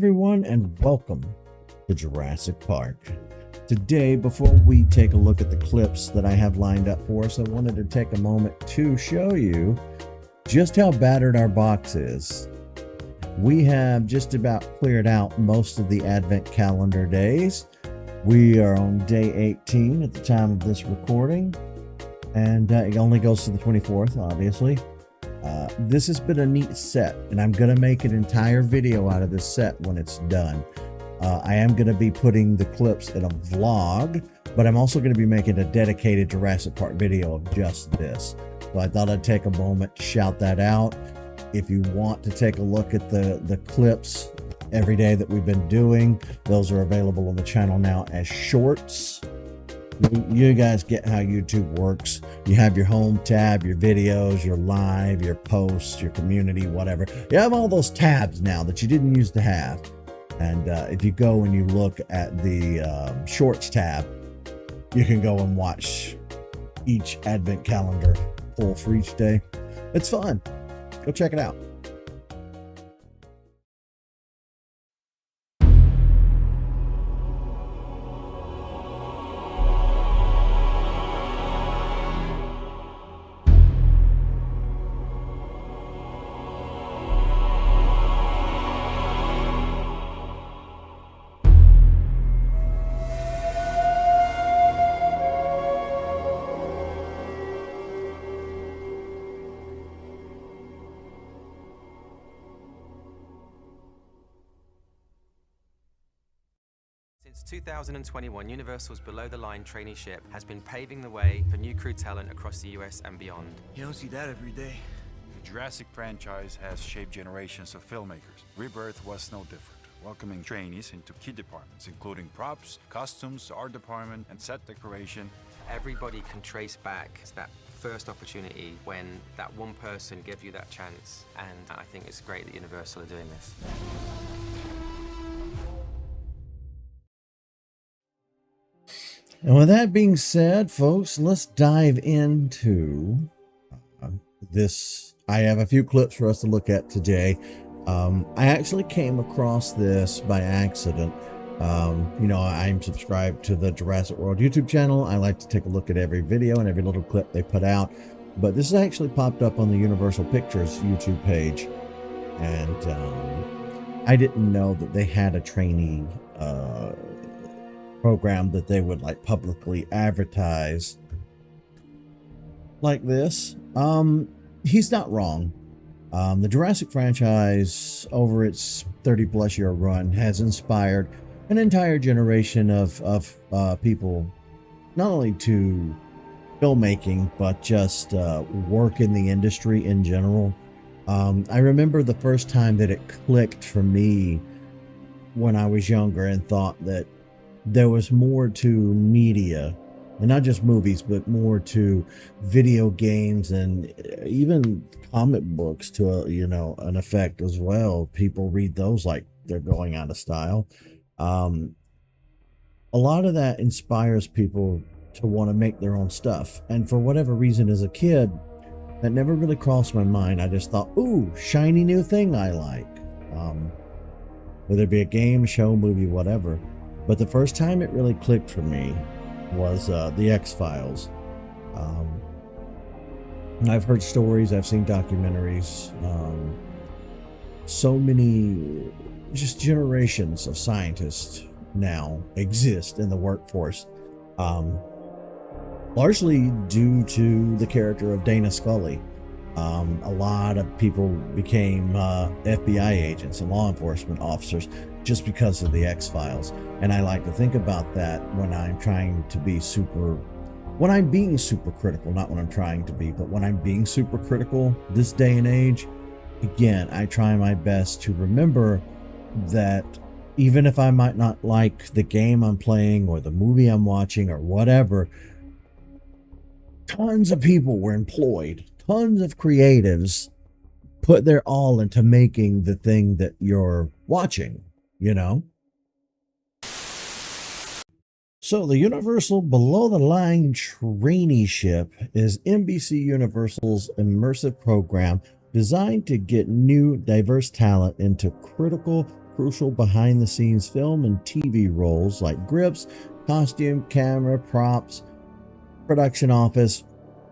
everyone, and welcome to Jurassic Park. Today, before we take a look at the clips that I have lined up for us, I wanted to take a moment to show you just how battered our box is. We have just about cleared out most of the Advent calendar days. We are on day 18 at the time of this recording, and it only goes to the 24th, obviously. This has been a neat set, and I'm going to make an entire video out of this set when it's done. I am going to be putting the clips in a vlog, but I'm also going to be making a dedicated Jurassic Park video of just this. So I thought I'd take a moment to shout that out. If you want to take a look at the clips every day that we've been doing, those are available on the channel now as shorts. You guys get how YouTube works. You have your home tab, your videos, your live, your posts, your community, whatever. You have all those tabs now that you didn't used to have. And if you go and you look at the shorts tab, you can go and watch each Advent calendar pull for each day. It's fun. Go check it out. Since 2021, Universal's below-the-line traineeship has been paving the way for new crew talent across the US and beyond. You don't see that every day. The Jurassic franchise has shaped generations of filmmakers. Rebirth was no different, welcoming trainees into key departments, including props, costumes, art department, and set decoration. Everybody can trace back to that first opportunity when that one person gave you that chance, and I think it's great that Universal are doing this. And with that being said, folks, let's dive into this. I have a few clips for us to look at today. I actually came across this by accident. You know, I'm subscribed to the Jurassic World YouTube channel. I like to take a look at every video and every little clip they put out. But this actually popped up on the Universal Pictures YouTube page. And I didn't know that they had a trainee program that they would like publicly advertise like this. He's not wrong. The Jurassic franchise, over its 30+ year run, has inspired an entire generation of people, not only to filmmaking but just work in the industry in general. I remember the first time that it clicked for me when I was younger and thought that there was more to media, and not just movies, but more to video games and even comic books to an effect as well. People read those like they're going out of style. A lot of that inspires people to want to make their own stuff, and for whatever reason, as a kid, that never really crossed my mind. I just thought, ooh, shiny new thing I like, whether it be a game, show, movie, whatever. But the first time it really clicked for me was the X-Files. I've heard stories, I've seen documentaries. So many, just generations of scientists now exist in the workforce, largely due to the character of Dana Scully. A lot of people became FBI agents and law enforcement officers just because of the X-Files. And I like to think about that when I'm trying to be when I'm being super critical, not when I'm trying to be, but when I'm being super critical this day and age. Again, I try my best to remember that even if I might not like the game I'm playing or the movie I'm watching or whatever, tons of people were employed, tons of creatives put their all into making the thing that you're watching, you know? So the Universal Below-the-Line Traineeship is NBC Universal's immersive program designed to get new, diverse talent into critical crucial behind-the-scenes film and TV roles like grips, costume, camera, props, production office,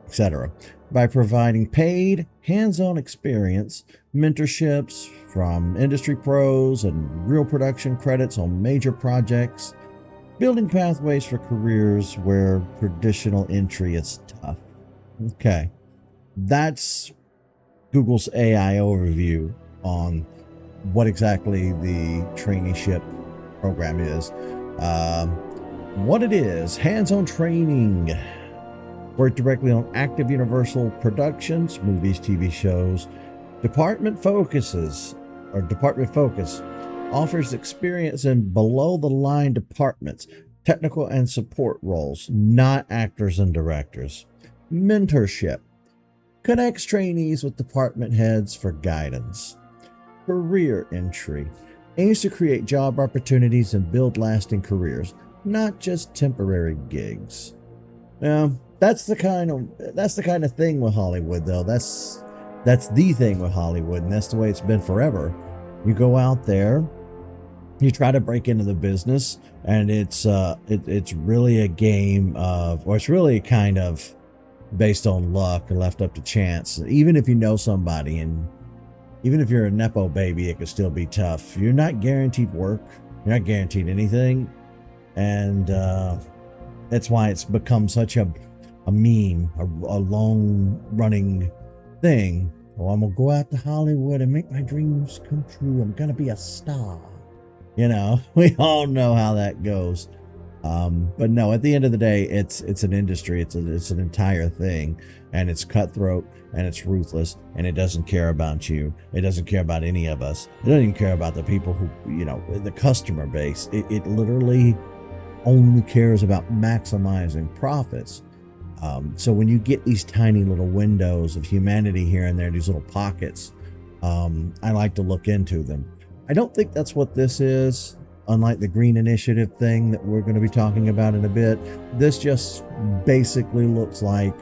etc. by providing paid, hands-on experience, mentorships from industry pros, and real production credits on major projects, building pathways for careers where traditional entry is tough. Okay, that's Google's AI overview on what exactly the traineeship program is. What it is: hands-on training. Work directly on active Universal productions, movies, TV shows. Department focus offers experience in below-the-line departments, technical and support roles, not actors and directors. Mentorship connects trainees with department heads for guidance. Career entry aims to create job opportunities and build lasting careers, not just temporary gigs. Now, that's the kind of thing with Hollywood, though. That's the thing with Hollywood, and that's the way it's been forever. You go out there, you try to break into the business, and it's really a game of, or it's really kind of based on luck or left up to chance. Even if you know somebody, and even if you're a Nepo baby, it could still be tough. You're not guaranteed work. You're not guaranteed anything. And that's why it's become such a meme, a long-running thing. Oh, I'm going to go out to Hollywood and make my dreams come true. I'm going to be a star. You know, we all know how that goes. But no, at the end of the day, it's an industry. It's an entire thing, and it's cutthroat, and it's ruthless, and it doesn't care about you. It doesn't care about any of us. It doesn't even care about the people who, the customer base. It literally only cares about maximizing profits. So when you get these tiny little windows of humanity here and there, these little pockets, I like to look into them. I don't think that's what this is. Unlike the Green Initiative thing that we're going to be talking about in a bit, this just basically looks like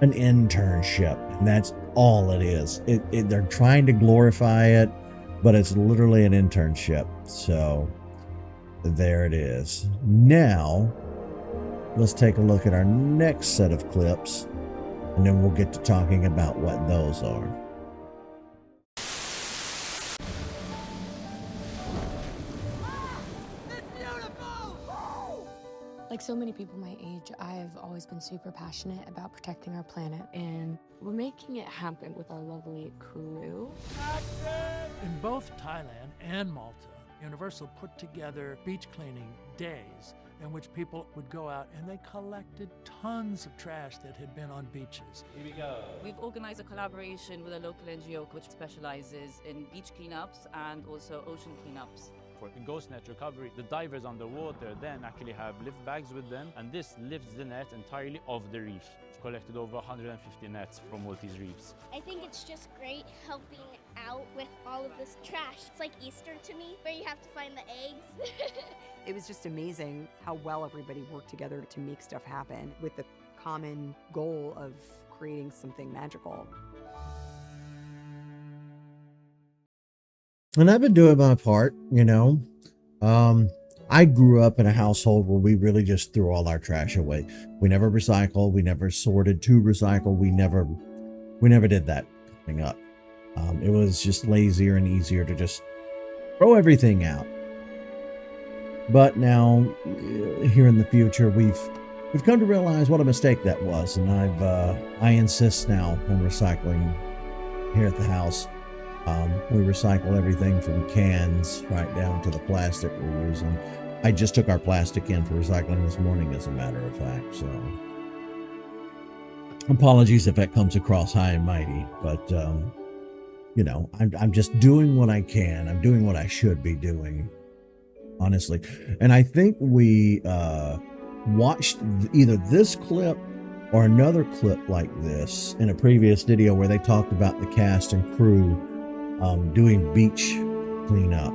an internship, and that's all it is. They're trying to glorify it, but it's literally an internship. So there it is. Now, let's take a look at our next set of clips, and then we'll get to talking about what those are. Like so many people my age, I've always been super passionate about protecting our planet, and we're making it happen with our lovely crew. In both Thailand and Malta, Universal put together beach cleaning days in which people would go out and they collected tons of trash that had been on beaches. Here we go. We've organized a collaboration with a local NGO which specializes in beach cleanups and also ocean cleanups. For ghost net recovery, the divers underwater then actually have lift bags with them, and this lifts the net entirely off the reef. We've collected over 150 nets from Maltese reefs. I think it's just great helping out with all of this trash. It's like Easter to me, where you have to find the eggs. It was just amazing how well everybody worked together to make stuff happen with the common goal of creating something magical. And I've been doing my part, I grew up in a household where we really just threw all our trash away. We never recycled. We never sorted to recycle. We never did that growing up. It was just lazier and easier to just throw everything out. But now, here in the future, we've come to realize what a mistake that was, and I insist now on recycling here at the house. We recycle everything from cans right down to the plastic we're using. I just took our plastic in for recycling this morning, as a matter of fact. So, apologies if that comes across high and mighty, but I'm just doing what I can. I'm doing what I should be doing, honestly. And I think we watched either this clip or another clip like this in a previous video where they talked about the cast and crew doing beach cleanup.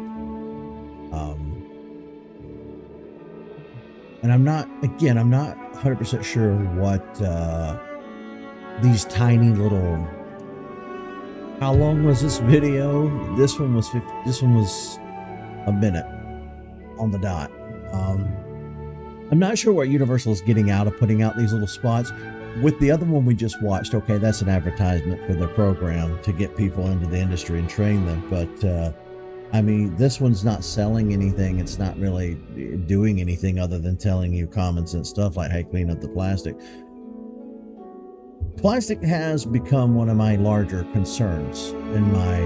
And I'm not 100% sure what these tiny little How long was this video? This one was a minute on the dot. I'm not sure what Universal is getting out of putting out these little spots. With the other one we just watched, okay, that's an advertisement for their program to get people into the industry and train them. But I mean, this one's not selling anything. It's not really doing anything other than telling you common sense stuff like, hey, clean up the plastic. Plastic has become one of my larger concerns in my,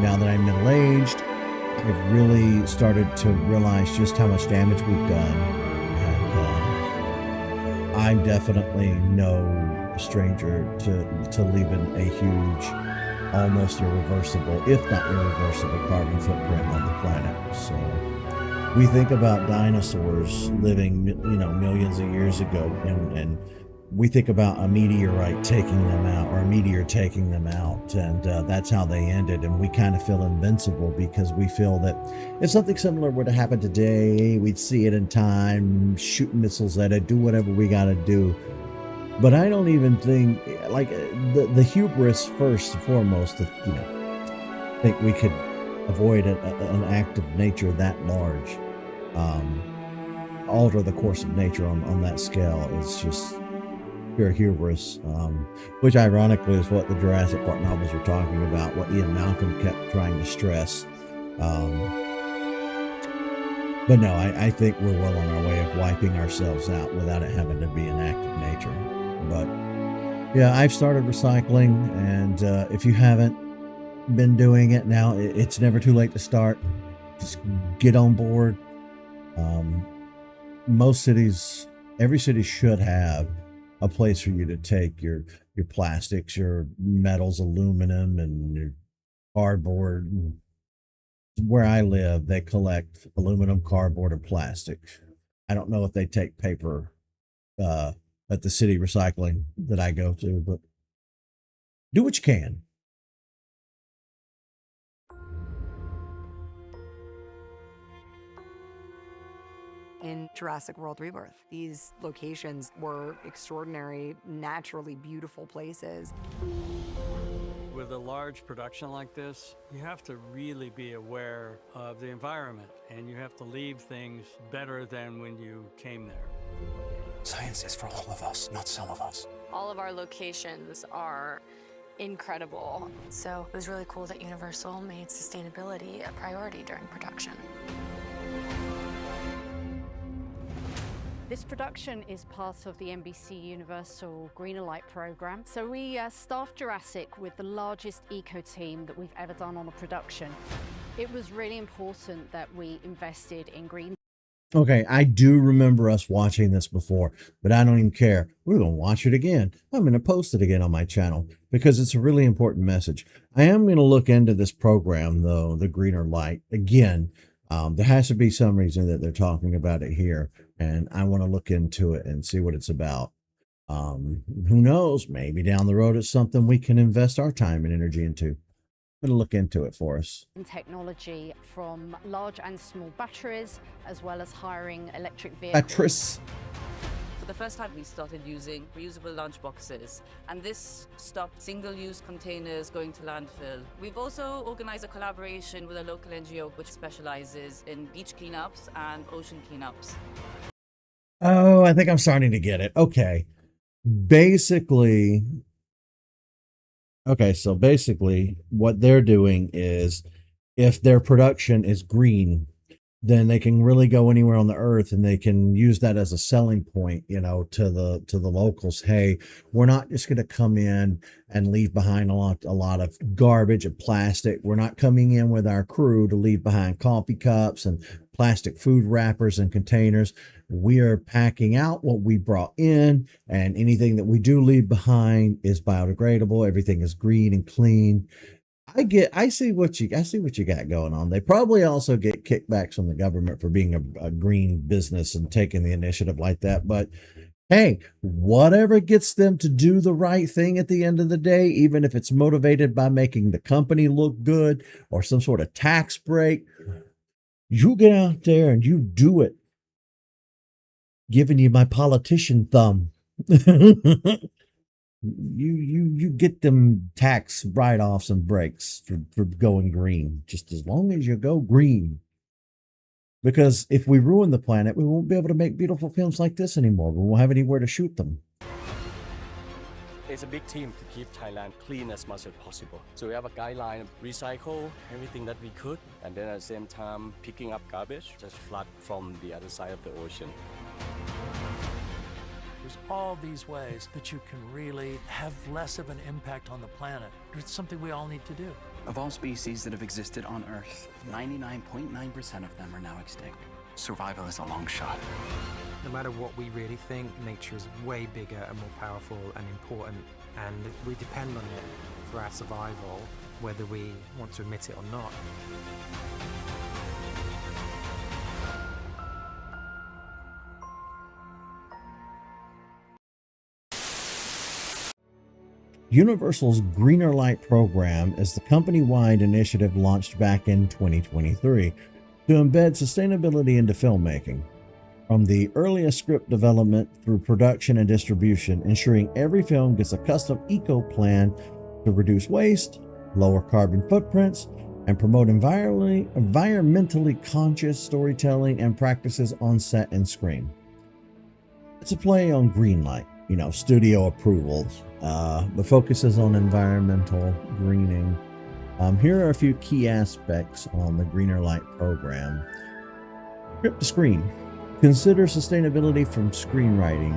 now that I'm middle-aged, I've really started to realize just how much damage we've done. And I'm definitely no stranger to leaving a huge, almost irreversible, if not irreversible, carbon footprint on the planet. So we think about dinosaurs living, millions of years ago, and we think about a meteorite taking them out, or a meteor taking them out, and that's how they ended. And we kind of feel invincible because we feel that if something similar were to happen today, we'd see it in time, shoot missiles at it, do whatever we got to do. But I don't even think, like, the hubris first and foremost, to think we could avoid an act of nature that large, alter the course of nature on that scale is just pure hubris, which ironically is what the Jurassic Park novels were talking about, what Ian Malcolm kept trying to stress. But no, I think we're well on our way of wiping ourselves out without it having to be an act of nature. But yeah, I've started recycling, and if you haven't been doing it now, it's never too late to start. Just get on board. Most cities, every city should have a place for you to take your plastics, your metals, aluminum, and your cardboard. Where I live, they collect aluminum, cardboard, and plastic. I don't know if they take paper at the city recycling that I go to, but do what you can. In Jurassic World Rebirth, these locations were extraordinary, naturally beautiful places. With a large production like this, you have to really be aware of the environment, and you have to leave things better than when you came there. Science is for all of us, not some of us. All of our locations are incredible. So it was really cool that Universal made sustainability a priority during production. This production is part of the NBC Universal Greenerlight program. So we staffed Jurassic with the largest eco team that we've ever done on a production. It was really important that we invested in green. Okay, I do remember us watching this before, but I don't even care. We're going to watch it again. I'm going to post it again on my channel because it's a really important message. I am going to look into this program, though, the Greenerlight. Again, there has to be some reason that they're talking about it here, and I want to look into it and see what it's about. Who knows? Maybe down the road it's something we can invest our time and energy into. I'm going to look into it for us. Technology from large and small batteries, as well as hiring electric vehicles. Batteries. For the first time, we started using reusable lunch boxes, and this stopped single-use containers going to landfill. We've also organized a collaboration with a local NGO which specializes in beach cleanups and ocean cleanups. Oh, I think I'm starting to get it. Okay. So basically what they're doing is, if their production is green, then they can really go anywhere on the earth, and they can use that as a selling point, to the locals. Hey, we're not just going to come in and leave behind a lot of garbage and plastic. We're not coming in with our crew to leave behind coffee cups and plastic food wrappers and containers. We are packing out what we brought in, and anything that we do leave behind is biodegradable. Everything is green and clean. I see what you got going on. They probably also get kickbacks from the government for being a green business and taking the initiative like that. But hey, whatever gets them to do the right thing at the end of the day, even if it's motivated by making the company look good or some sort of tax break, you get out there and you do it. Giving you my politician thumb. you get them tax write-offs and breaks for going green, just as long as you go green. Because if we ruin the planet, we won't be able to make beautiful films like this anymore. We won't have anywhere to shoot them. It's a big team to keep Thailand clean as much as possible. So we have a guideline, recycle everything that we could, and then at the same time, picking up garbage, just flood from the other side of the ocean. There's all these ways that you can really have less of an impact on the planet. It's something we all need to do. Of all species that have existed on Earth, 99.9% of them are now extinct. Survival is a long shot. No matter what we really think, nature is way bigger and more powerful and important, and we depend on it for our survival, whether we want to admit it or not. Universal's Greenerlight program is the company-wide initiative launched back in 2023 to embed sustainability into filmmaking. From the earliest script development through production and distribution, ensuring every film gets a custom eco-plan to reduce waste, lower carbon footprints, and promote environmentally conscious storytelling and practices on set and screen. It's a play on Greenlight, studio approvals, but focuses on environmental greening. Here are a few key aspects on the Greenerlight program. Script to screen. Consider sustainability from screenwriting,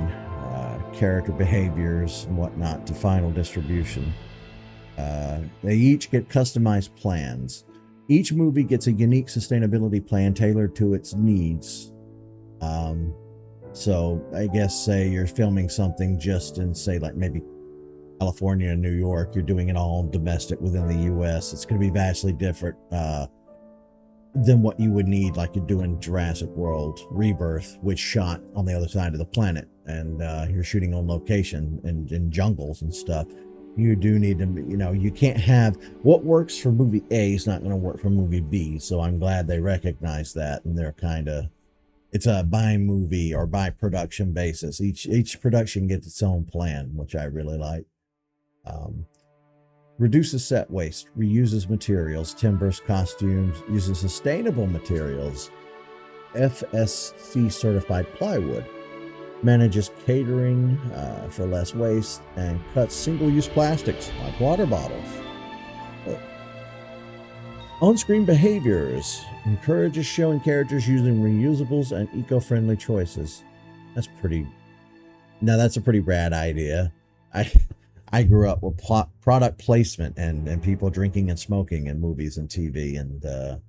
character behaviors, and whatnot to final distribution. They each get customized plans. Each movie gets a unique sustainability plan tailored to its needs. So I guess, say you're filming something just in, say, like maybe California and New York, you're doing it all domestic within the US. It's going to be vastly different than what you would need, like you're doing Jurassic World Rebirth, which shot on the other side of the planet, and you're shooting on location in jungles and stuff. You do need to, you can't have what works for movie A is not going to work for movie B. So I'm glad they recognize that, and they're it's a by movie or by production basis. Each production gets its own plan, which I really like. Reduces set waste, reuses materials, timbers, costumes, uses sustainable materials, FSC certified plywood, manages catering for less waste, and cuts single-use plastics like water bottles. On-screen behaviors, encourages showing characters using reusables and eco-friendly choices. That's a pretty rad idea. I grew up with product placement and people drinking and smoking in movies and TV, and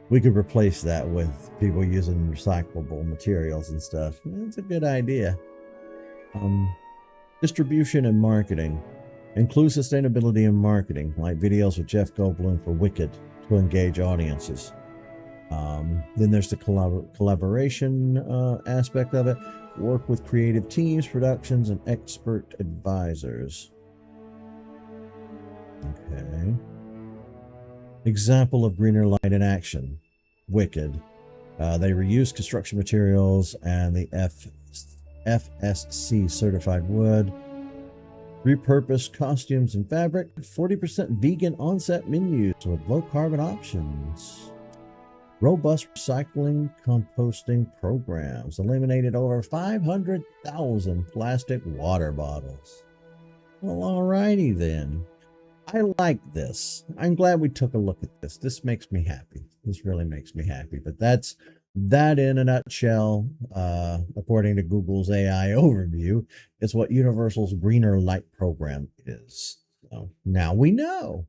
we could replace that with people using recyclable materials and stuff. It's a good idea. Distribution and marketing. Include sustainability in marketing, like videos with Jeff Goldblum for Wicked to engage audiences. Then there's the collaboration aspect of it. Work with creative teams, productions, and expert advisors. Okay. Example of Greenerlight in action. Wicked. They reuse construction materials and the FSC certified wood. Repurposed costumes and fabric. 40% vegan on-set menus with low carbon options. Robust recycling composting programs. Eliminated over 500,000 plastic water bottles. Well, alrighty then. I like this. I'm glad we took a look at this. This makes me happy. This really makes me happy. But that's that in a nutshell, according to Google's AI overview, is what Universal's Greenerlight program is. So now we know.